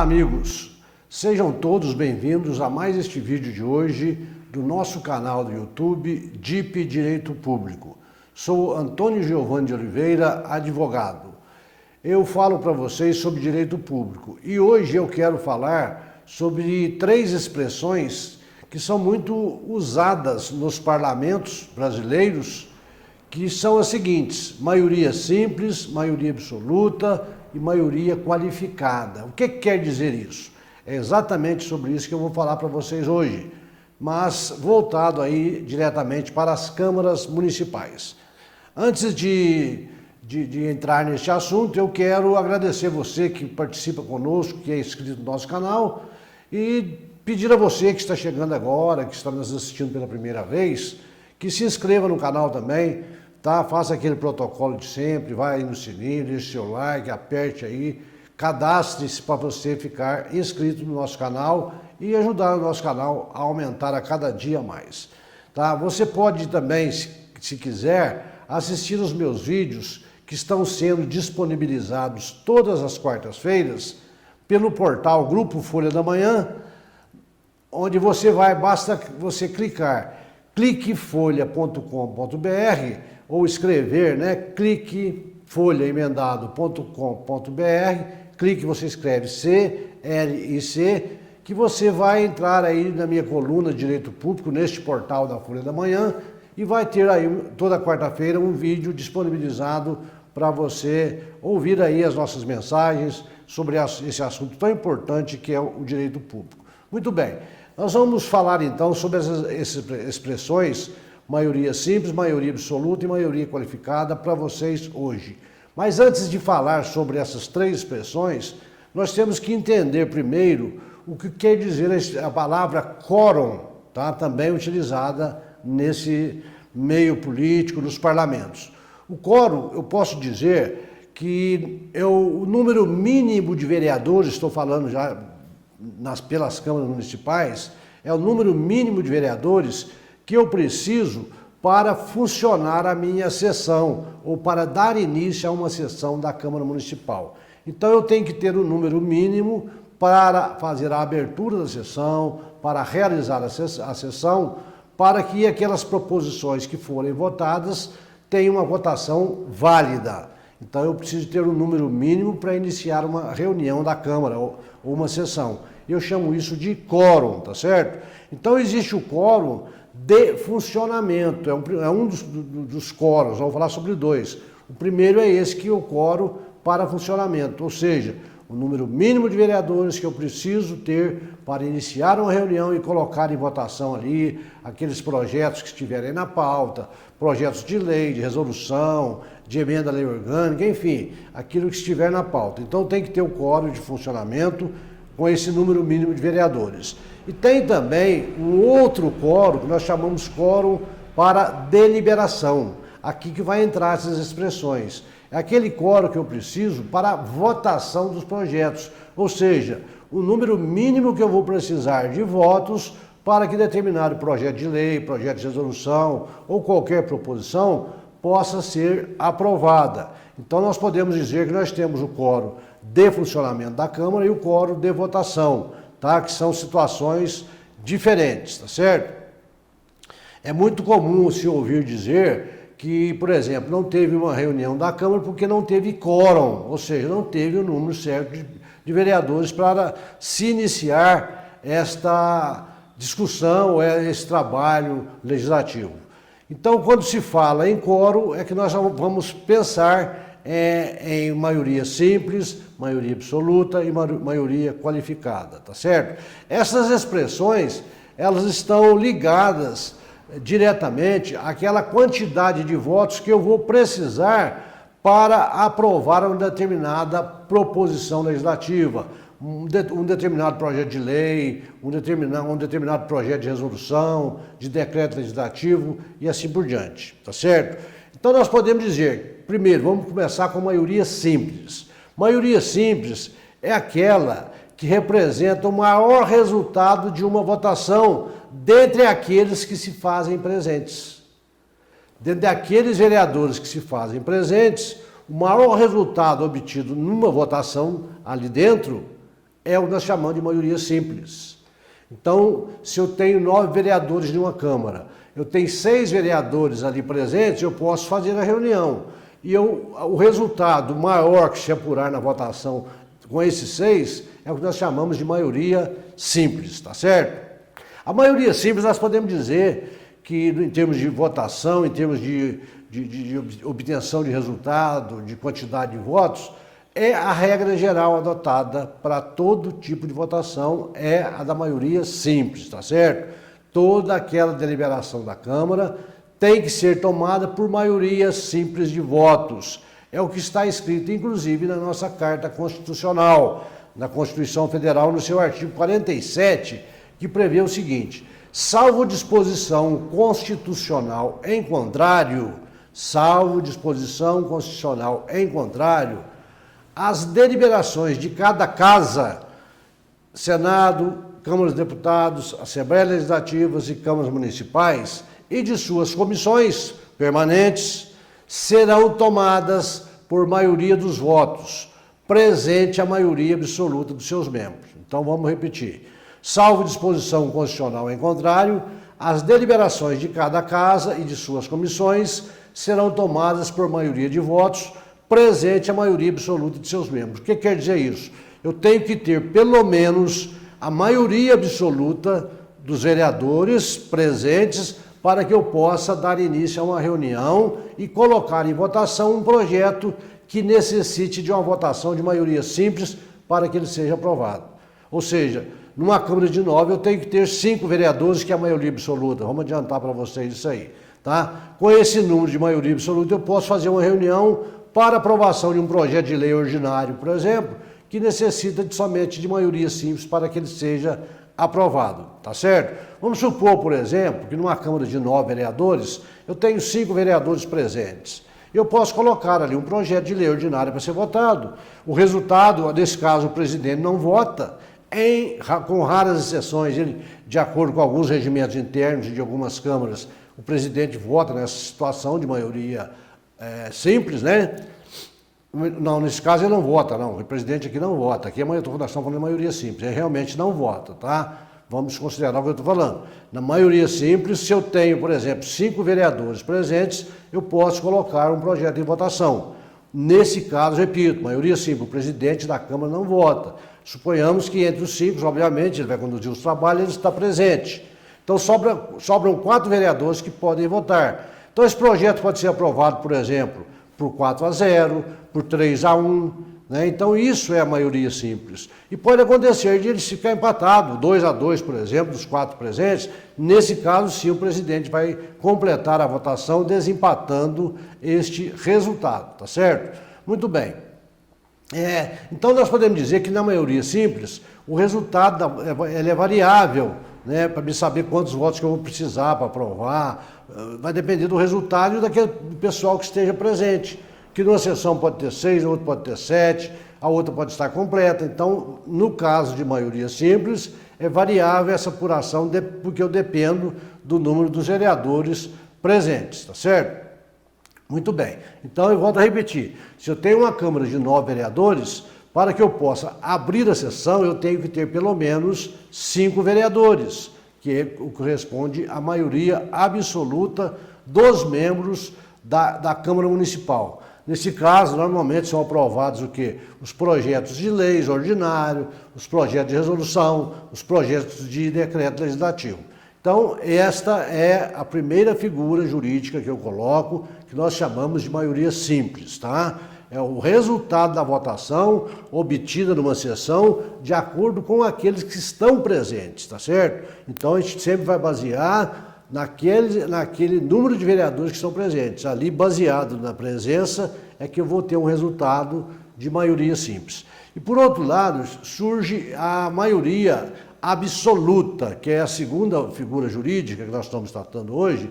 Olá, amigos! Sejam todos bem-vindos a mais este vídeo de hoje do nosso canal do YouTube DIP Direito Público. Sou Antônio Giovanni de Oliveira, advogado. Eu falo para vocês sobre direito público e hoje eu quero falar sobre três expressões que são muito usadas nos parlamentos brasileiros, que são as seguintes: maioria simples, maioria absoluta e maioria qualificada. O que quer dizer isso? É exatamente sobre isso que eu vou falar para vocês hoje, mas voltado aí diretamente para as câmaras municipais. Antes de entrar neste assunto, eu quero agradecer você que participa conosco, que é inscrito no nosso canal, e pedir a você que está chegando agora, que está nos assistindo pela primeira vez, que se inscreva no canal também, tá? Faça aquele protocolo de sempre, vai aí no sininho, deixe seu like, aperte aí, cadastre-se para você ficar inscrito no nosso canal e ajudar o nosso canal a aumentar a cada dia mais, tá? Você pode também, se quiser, assistir os meus vídeos que estão sendo disponibilizados todas as quartas-feiras pelo portal Grupo Folha da Manhã, onde basta você clicar cliquefolha.com.br ou escrever, né, cliquefolhaemendado.com.br, clique, você escreve CLIC, que você vai entrar aí na minha coluna de Direito Público, neste portal da Folha da Manhã, e vai ter aí toda quarta-feira um vídeo disponibilizado para você ouvir aí as nossas mensagens sobre esse assunto tão importante que é o direito público. Muito bem, nós vamos falar então sobre essas expressões maioria simples, maioria absoluta e maioria qualificada para vocês hoje. Mas antes de falar sobre essas três expressões, nós temos que entender primeiro o que quer dizer a palavra quórum, tá? Também utilizada nesse meio político, nos parlamentos. O quórum, eu posso dizer que é o número mínimo de vereadores, estou falando já pelas câmaras municipais, é o número mínimo de vereadores que eu preciso para funcionar a minha sessão ou para dar início a uma sessão da Câmara Municipal. Então eu tenho que ter um número mínimo para fazer a abertura da sessão, para realizar a sessão, para que aquelas proposições que forem votadas tenham uma votação válida. Então eu preciso ter um número mínimo para iniciar uma reunião da Câmara ou uma sessão. Eu chamo isso de quórum, tá certo? Então existe o quórum de funcionamento, é um dos quórums, vamos falar sobre dois. O primeiro é esse, que é o quórum para funcionamento, ou seja, o número mínimo de vereadores que eu preciso ter para iniciar uma reunião e colocar em votação ali aqueles projetos que estiverem na pauta, projetos de lei, de resolução, de emenda à lei orgânica, enfim, aquilo que estiver na pauta. Então tem que ter o quórum de funcionamento com esse número mínimo de vereadores. E tem também um outro quórum, que nós chamamos quórum para deliberação. Aqui que vai entrar essas expressões. É aquele quórum que eu preciso para a votação dos projetos. Ou seja, o número mínimo que eu vou precisar de votos para que determinado projeto de lei, projeto de resolução ou qualquer proposição possa ser aprovada. Então nós podemos dizer que nós temos o quórum de funcionamento da Câmara e o quórum de votação, tá? Que são situações diferentes, tá certo? É muito comum se ouvir dizer que, por exemplo, não teve uma reunião da Câmara porque não teve quórum, ou seja, não teve o número certo de vereadores para se iniciar esta discussão, esse trabalho legislativo. Então, quando se fala em quórum, é que nós vamos pensar em maioria simples, maioria absoluta e maioria qualificada, tá certo? Essas expressões, elas estão ligadas diretamente àquela quantidade de votos que eu vou precisar para aprovar uma determinada proposição legislativa, um determinado projeto de lei, um determinado projeto de resolução, de decreto legislativo e assim por diante, tá certo? Então nós podemos dizer, primeiro, vamos começar com maioria simples. Maioria simples é aquela que representa o maior resultado de uma votação dentre aqueles que se fazem presentes. Dentre aqueles vereadores que se fazem presentes, o maior resultado obtido numa votação ali dentro é o que nós chamamos de maioria simples. Então, se eu tenho 9 vereadores de uma Câmara, eu tenho 6 vereadores ali presentes, eu posso fazer a reunião. E o resultado maior que se apurar na votação com esses 6 é o que nós chamamos de maioria simples, tá certo? A maioria simples nós podemos dizer que em termos de votação, em termos de obtenção de resultado, de quantidade de votos, é a regra geral adotada para todo tipo de votação, é a da maioria simples, tá certo? Toda aquela deliberação da Câmara tem que ser tomada por maioria simples de votos. É o que está escrito, inclusive, na nossa Carta Constitucional, na Constituição Federal, no seu artigo 47, que prevê o seguinte: salvo disposição constitucional em contrário, as deliberações de cada casa, Senado, Câmara dos Deputados, Assembleias Legislativas e Câmaras Municipais e de suas comissões permanentes serão tomadas por maioria dos votos, presente a maioria absoluta dos seus membros. Então vamos repetir. Salvo disposição constitucional em contrário, as deliberações de cada casa e de suas comissões serão tomadas por maioria de votos, presente a maioria absoluta de seus membros. O que quer dizer isso? Eu tenho que ter pelo menos a maioria absoluta dos vereadores presentes para que eu possa dar início a uma reunião e colocar em votação um projeto que necessite de uma votação de maioria simples para que ele seja aprovado. Ou seja, numa Câmara de 9 eu tenho que ter 5 vereadores, que é a maioria absoluta. Vamos adiantar para vocês isso aí. Tá? Com esse número de maioria absoluta eu posso fazer uma reunião para aprovação de um projeto de lei ordinário, por exemplo, que necessita somente de maioria simples para que ele seja aprovado, tá certo? Vamos supor, por exemplo, que numa Câmara de 9 vereadores, eu tenho 5 vereadores presentes. Eu posso colocar ali um projeto de lei ordinária para ser votado. O resultado, nesse caso, o presidente não vota, com raras exceções, ele, de acordo com alguns regimentos internos de algumas câmaras, o presidente vota nessa situação de maioria simples, né? Não, nesse caso ele não vota, não. O presidente aqui não vota. Aqui nós estamos falando de maioria simples. Ele realmente não vota, tá? Vamos considerar o que eu estou falando. Na maioria simples, se eu tenho, por exemplo, 5 vereadores presentes, eu posso colocar um projeto em votação. Nesse caso, repito, maioria simples, o presidente da Câmara não vota. Suponhamos que entre os 5, obviamente, ele vai conduzir os trabalhos, ele está presente. Então sobram 4 vereadores que podem votar. Então esse projeto pode ser aprovado, por exemplo, por 4-0, por 3-1, né? Então isso é a maioria simples. E pode acontecer de ele ficar empatado, 2-2, por exemplo, dos 4 presentes. Nesse caso, sim, o presidente vai completar a votação desempatando este resultado, tá certo? Muito bem. Então nós podemos dizer que na maioria simples, o resultado ele é variável, né, para me saber quantos votos que eu vou precisar para aprovar, vai depender do resultado e daquele pessoal que esteja presente, que numa sessão pode ter 6, a outra pode ter 7, a outra pode estar completa. Então, no caso de maioria simples, é variável essa apuração, porque eu dependo do número dos vereadores presentes, tá certo? Muito bem, então eu volto a repetir, se eu tenho uma Câmara de 9 vereadores, para que eu possa abrir a sessão, eu tenho que ter pelo menos 5 vereadores, que é o que corresponde à maioria absoluta dos membros da Câmara Municipal. Nesse caso, normalmente são aprovados o quê? Os projetos de leis ordinários, os projetos de resolução, os projetos de decreto legislativo. Então, esta é a primeira figura jurídica que eu coloco, que nós chamamos de maioria simples, tá? É o resultado da votação obtida numa sessão de acordo com aqueles que estão presentes, tá certo? Então, a gente sempre vai basear naquele número de vereadores que estão presentes. Ali, baseado na presença, é que eu vou ter um resultado de maioria simples. E, por outro lado, surge a maioria absoluta, que é a segunda figura jurídica que nós estamos tratando hoje,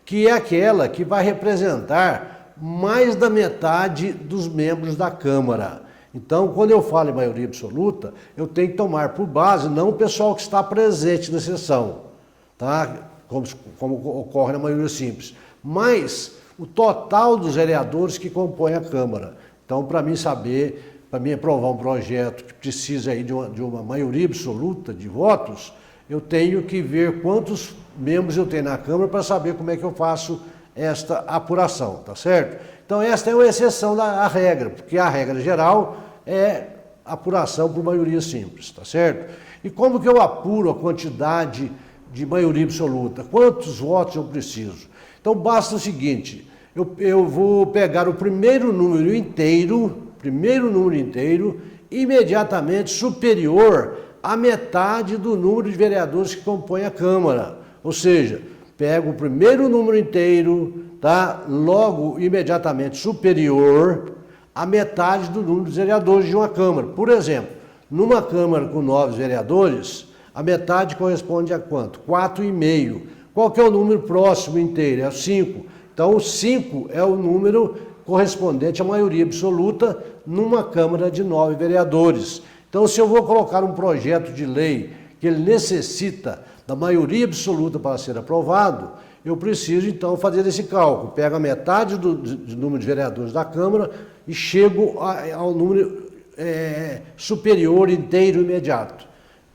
que é aquela que vai representar mais da metade dos membros da Câmara. Então, quando eu falo em maioria absoluta, eu tenho que tomar por base não o pessoal que está presente na sessão, tá? Como ocorre na maioria simples, mas o total dos vereadores que compõem a Câmara. Então, para mim saber para mim aprovar um projeto que precisa aí de uma maioria absoluta de votos, eu tenho que ver quantos membros eu tenho na Câmara para saber como é que eu faço esta apuração, tá certo? Então esta é uma exceção da regra, porque a regra geral é apuração por maioria simples, tá certo? E como que eu apuro a quantidade de maioria absoluta? Quantos votos eu preciso? Então basta o seguinte, eu vou pegar o primeiro número inteiro, imediatamente superior à metade do número de vereadores que compõem a Câmara. Ou seja, pego o primeiro número inteiro, tá? Logo, imediatamente superior à metade do número de vereadores de uma Câmara. Por exemplo, numa Câmara com 9 vereadores, a metade corresponde a quanto? 4,5. Qual que é o número próximo inteiro? É o 5. Então, o 5 é o número correspondente à maioria absoluta numa Câmara de 9 vereadores. Então, se eu vou colocar um projeto de lei que ele necessita da maioria absoluta para ser aprovado, eu preciso, então, fazer esse cálculo. Pego a metade do número de vereadores da Câmara e chego ao número superior, inteiro, imediato.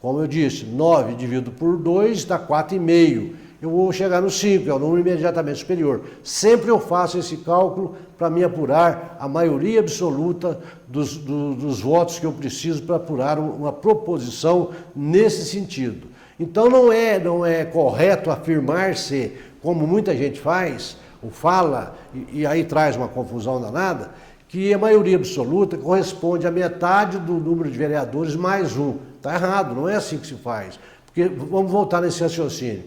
Como eu disse, 9 dividido por 2 dá 4,5. Eu vou chegar no 5, é o número imediatamente superior. Sempre eu faço esse cálculo para me apurar a maioria absoluta dos votos que eu preciso para apurar uma proposição nesse sentido. Então não é correto afirmar-se, como muita gente faz, ou fala, e aí traz uma confusão danada, que a maioria absoluta corresponde à metade do número de vereadores mais um. Está errado, não é assim que se faz. Porque vamos voltar nesse raciocínio.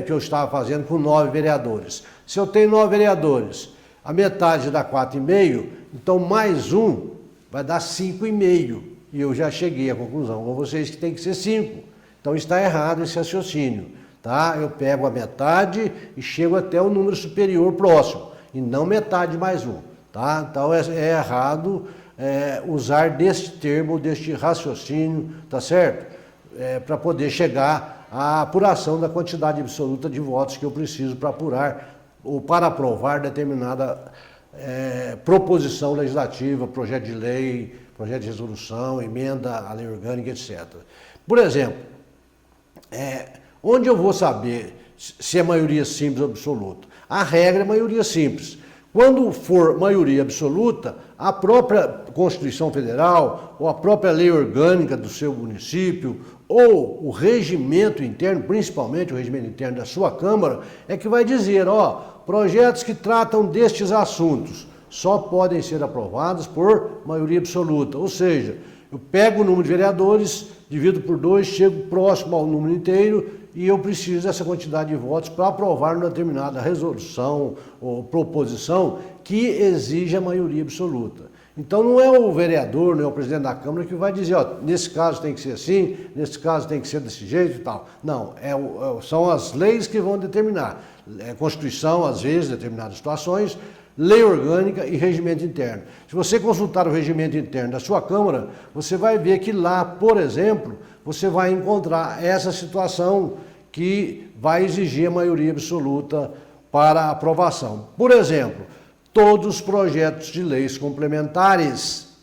Que eu estava fazendo com 9 vereadores. Se eu tenho 9 vereadores, a metade dá 4,5, então mais um vai dar 5,5. E eu já cheguei à conclusão com vocês que tem que ser 5. Então está errado esse raciocínio. Tá? Eu pego a metade e chego até o número superior próximo, e não metade mais um. Tá? Então é errado usar deste termo, deste raciocínio, tá certo? Para poder chegar à apuração da quantidade absoluta de votos que eu preciso para apurar ou para aprovar determinada proposição legislativa, projeto de lei, projeto de resolução, emenda à lei orgânica, etc. Por exemplo, onde eu vou saber se é maioria simples ou absoluta? A regra é maioria simples. Quando for maioria absoluta, a própria Constituição Federal ou a própria lei orgânica do seu município ou o regimento interno, principalmente o regimento interno da sua Câmara, é que vai dizer, projetos que tratam destes assuntos só podem ser aprovados por maioria absoluta. Ou seja, eu pego o número de vereadores, divido por 2, chego próximo ao número inteiro e eu preciso dessa quantidade de votos para aprovar uma determinada resolução ou proposição que exige a maioria absoluta. Então não é o vereador, não é o presidente da Câmara que vai dizer, nesse caso tem que ser assim, nesse caso tem que ser desse jeito e tal. Não, são as leis que vão determinar. Constituição, às vezes, determinadas situações, lei orgânica e regimento interno. Se você consultar o regimento interno da sua Câmara, você vai ver que lá, por exemplo, você vai encontrar essa situação que vai exigir a maioria absoluta para aprovação. Por exemplo, todos os projetos de leis complementares,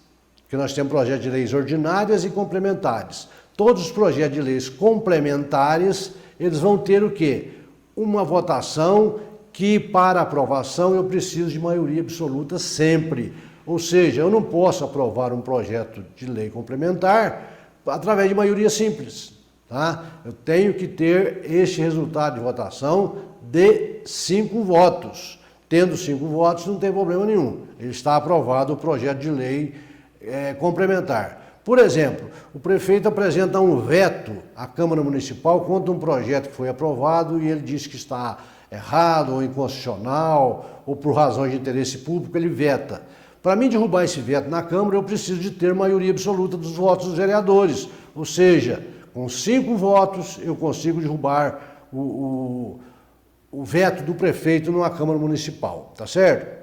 que nós temos projetos de leis ordinárias e complementares. Todos os projetos de leis complementares, eles vão ter o quê? Uma votação que, para aprovação, eu preciso de maioria absoluta sempre. Ou seja, eu não posso aprovar um projeto de lei complementar através de maioria simples. Tá? Eu tenho que ter este resultado de votação de 5 votos. Tendo 5 votos, não tem problema nenhum. Ele está aprovado o projeto de lei complementar. Por exemplo, o prefeito apresenta um veto à Câmara Municipal contra um projeto que foi aprovado e ele diz que está errado ou inconstitucional ou por razões de interesse público, ele veta. Para mim derrubar esse veto na Câmara, eu preciso de ter maioria absoluta dos votos dos vereadores. Ou seja, com 5 votos, eu consigo derrubar o veto do prefeito numa Câmara Municipal, tá certo?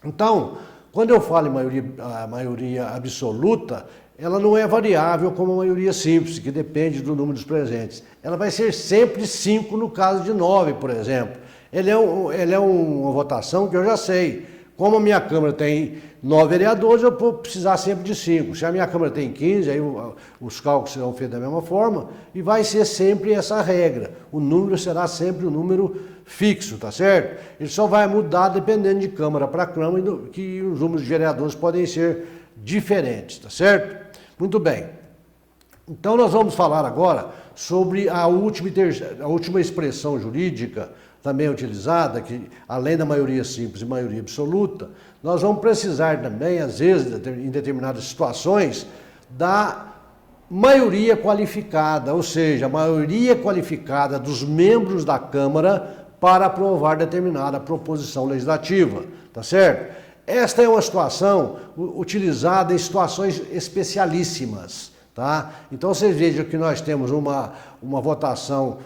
Então, quando eu falo em maioria absoluta, ela não é variável como a maioria simples, que depende do número dos presentes. Ela vai ser sempre 5 no caso de 9, por exemplo. Ele é uma votação que eu já sei. como a minha Câmara tem 9 vereadores, eu vou precisar sempre de 5. Se a minha Câmara tem 15, aí os cálculos serão feitos da mesma forma e vai ser sempre essa regra. O número será sempre um número fixo, tá certo? Ele só vai mudar dependendo de Câmara para Câmara, que os números de vereadores podem ser diferentes, tá certo? Muito bem. Então nós vamos falar agora sobre a última expressão jurídica também utilizada, que além da maioria simples e maioria absoluta, nós vamos precisar também, às vezes, em determinadas situações, da maioria qualificada, ou seja, a maioria qualificada dos membros da Câmara para aprovar determinada proposição legislativa, tá certo? Esta é uma situação utilizada em situações especialíssimas, tá? Então vocês vejam que nós temos uma votação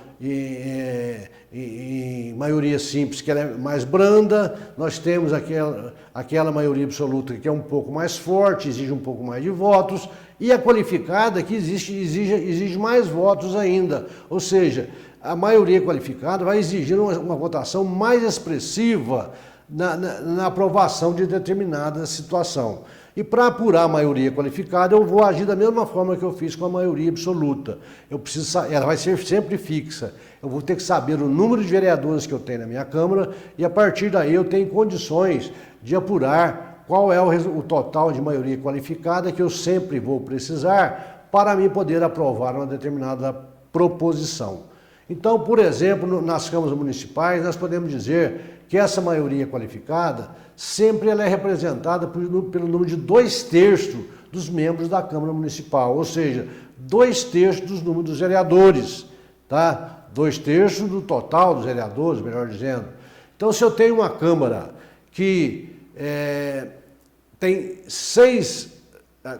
em maioria simples, que ela é mais branda, nós temos aquela maioria absoluta que é um pouco mais forte, exige um pouco mais de votos, e a qualificada que exige mais votos ainda, ou seja, a maioria qualificada vai exigir uma votação mais expressiva na aprovação de determinada situação. E para apurar a maioria qualificada, eu vou agir da mesma forma que eu fiz com a maioria absoluta. Ela vai ser sempre fixa. Eu vou ter que saber o número de vereadores que eu tenho na minha Câmara e a partir daí eu tenho condições de apurar qual é o total de maioria qualificada que eu sempre vou precisar para mim poder aprovar uma determinada proposição. Então, por exemplo, nas câmaras municipais, nós podemos dizer que essa maioria qualificada sempre ela é representada pelo número de 2/3 dos membros da Câmara Municipal, ou seja, 2/3 dos números dos vereadores, tá? 2/3 do total dos vereadores, melhor dizendo. Então, se eu tenho uma Câmara que tem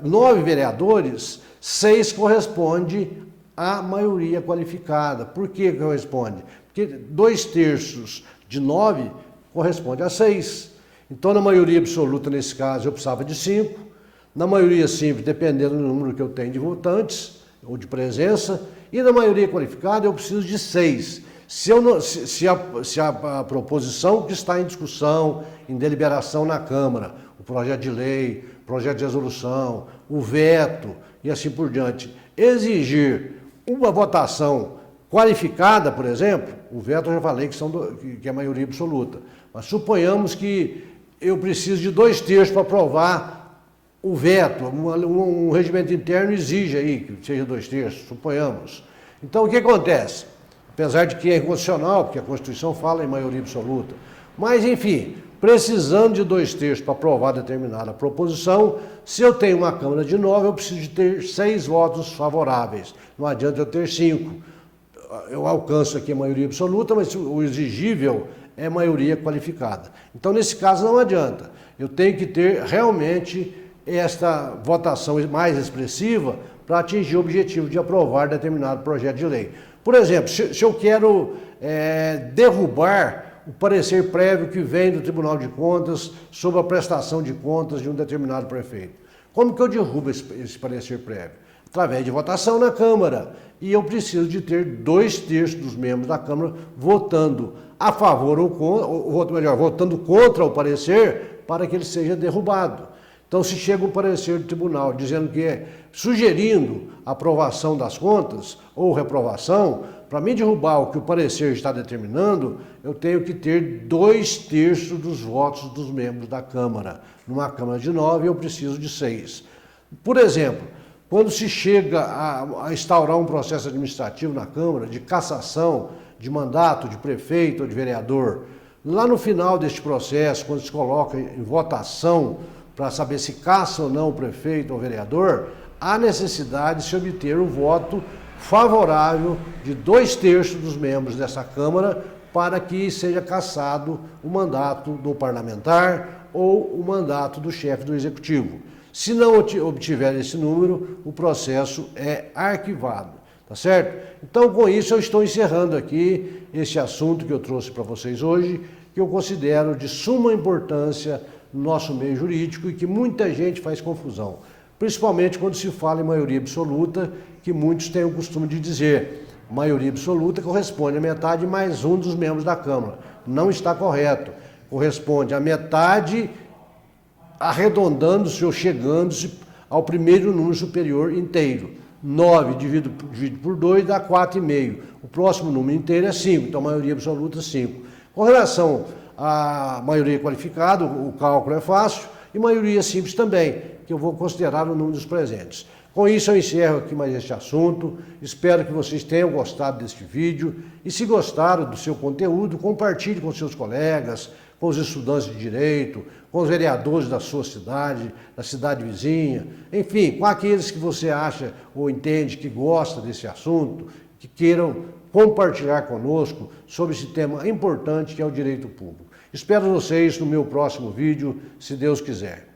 9 vereadores, 6 corresponde à maioria qualificada. Por que corresponde? Porque 2/3 de 9 corresponde a 6. Então, na maioria absoluta, nesse caso, eu precisava de 5. Na maioria simples, dependendo do número que eu tenho de votantes ou de presença. E na maioria qualificada, eu preciso de 6. Se a proposição que está em discussão, em deliberação na Câmara, o projeto de lei, projeto de resolução, o veto e assim por diante, exigir uma votação qualificada, por exemplo, o veto eu já falei que é a maioria absoluta. Mas suponhamos que eu preciso de 2/3 para aprovar o veto. Um regimento interno exige aí que seja 2/3, suponhamos. Então o que acontece? Apesar de que é inconstitucional, porque a Constituição fala em maioria absoluta. Mas, enfim, precisando de 2/3 para aprovar determinada proposição, se eu tenho uma Câmara de 9, eu preciso de ter 6 votos favoráveis. Não adianta eu ter 5. Eu alcanço aqui a maioria absoluta, mas o exigível é maioria qualificada. Então, nesse caso, não adianta. Eu tenho que ter realmente esta votação mais expressiva para atingir o objetivo de aprovar determinado projeto de lei. Por exemplo, se eu quero derrubar o parecer prévio que vem do Tribunal de Contas sobre a prestação de contas de um determinado prefeito. Como que eu derrubo esse parecer prévio? Através de votação na Câmara. E eu preciso de ter 2/3 dos membros da Câmara votando a favor ou contra, votando contra o parecer para que ele seja derrubado. Então, se chega um parecer do tribunal dizendo que sugerindo a aprovação das contas ou reprovação, para mim derrubar o que o parecer está determinando, eu tenho que ter 2/3 dos votos dos membros da Câmara. Numa Câmara de 9, eu preciso de 6. Por exemplo, quando se chega a instaurar um processo administrativo na Câmara de cassação de mandato de prefeito ou de vereador, lá no final deste processo, quando se coloca em votação para saber se caça ou não o prefeito ou o vereador, há necessidade de se obter o voto favorável de 2/3 dos membros dessa Câmara para que seja cassado o mandato do parlamentar ou o mandato do chefe do Executivo. Se não obtiver esse número, o processo é arquivado, tá certo? Então, com isso, eu estou encerrando aqui esse assunto que eu trouxe para vocês hoje, que eu considero de suma importância no nosso meio jurídico e que muita gente faz confusão, principalmente quando se fala em maioria absoluta, que muitos têm o costume de dizer. Maioria absoluta corresponde a metade mais um dos membros da Câmara. Não está correto. Corresponde a metade arredondando-se ou chegando-se ao primeiro número superior inteiro. 9 dividido por 2 dá 4,5. O próximo número inteiro é 5, então a maioria absoluta é 5. Com relação à maioria qualificada, o cálculo é fácil, e maioria simples também, que eu vou considerar o número dos presentes. Com isso eu encerro aqui mais este assunto, espero que vocês tenham gostado deste vídeo, e se gostaram do seu conteúdo, compartilhe com seus colegas, com os estudantes de direito, com os vereadores da sua cidade, da cidade vizinha, enfim, com aqueles que você acha ou entende que gosta desse assunto, que queiram compartilhar conosco sobre esse tema importante que é o direito público. Espero vocês no meu próximo vídeo, se Deus quiser.